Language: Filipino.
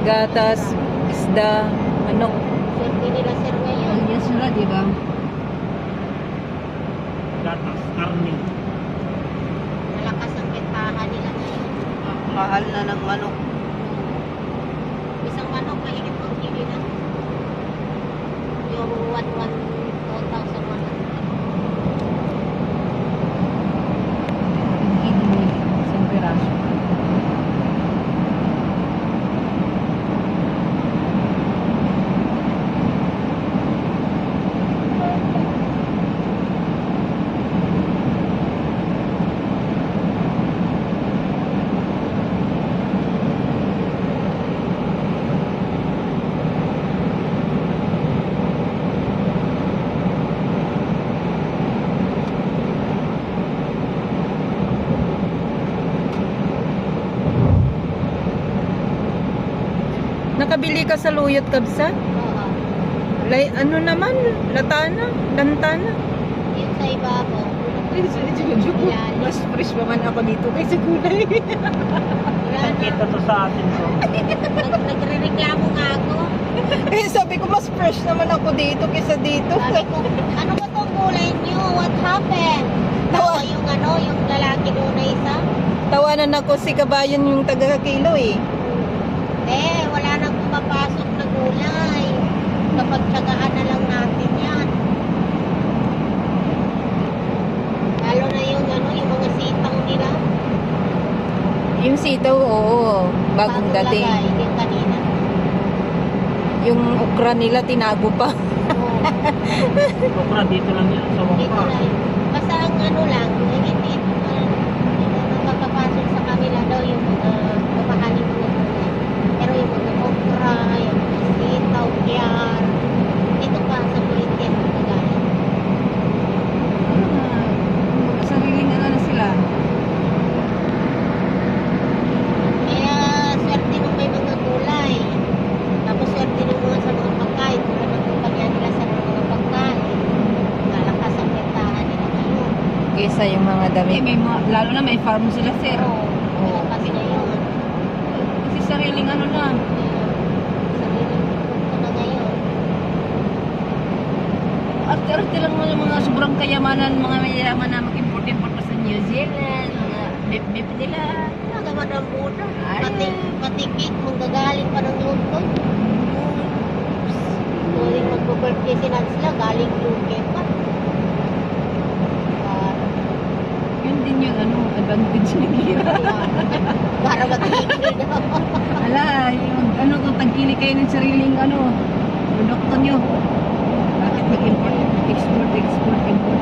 gatas, isda, manok. Swerte nila sir ngayon. Yes sila, di ba? Gatas, karne. Malakas ang bentahan nila ngayon. Mahal na ng manok. Isang manok, mahigit ng kilo na. Yung 2,100. Isang piraso. Nakabili ka sa Luyot Kabsa? Oo. Ano naman? Latana? Lantana? Yung sa ibabaw. Mas fresh pa man ako dito kaysa gulay. Wala na. Kita to sa atin ko. Nagre-reklamo nga ako. Eh, sabi ko mas fresh naman ako dito kaysa dito. Sabi ko, ano ba tong gulay nyo? What happened? Tawa yung yung lalaki doon na isa. Tawanan ako si Kabayan yung taga-kilo eh. Eh, wala nang pumapasok na gulay. Kapag tsagaan na lang natin yan. Lalo na yung yung mga sitang nila. Yung sitaw, oo. Bagong dating. lagay, yung kanina. Yung okra nila, tinago pa. Oo, Okra, dito lang yan sa dito Wangpa. lang. Basta ang lang, hindi nakakapasok sa kanila daw yung mga mamahaling mga gulay. Pero yung mga okra, yung mga sitaw, kiyar, dito pa sa Pulitin, Cagayan. Sariling ano na sila. Kaya swerte nung may mga gulay. Tapos swerte nung mga sa mga pagkain. Kung ano kumpanya nila sa mga pagkain. Lalakas ang bentahan nila ngayon. Kaysa yung mga Eh, damit. may lalo na may farm sila sir. Pero, lalakas na yun. Kasi sariling ano na. Sariling punto na ngayon. Arte-arte lang mo yung mga sobrang kayamanan, mga mayayaman na mag-import-import pa sa New Zealand, mga beef nila. Nagaman ang muna. Ay. Pati cake, manggagaling pa ng London. Tuwing mag-birthday si Nansla, galing UK pa. Yun din yung ano, advantage nila. Para matigil na. Ala, yung ano kung tagkili kayo ng sariling ano, produkto nyo. Bakit mag-import, export, import?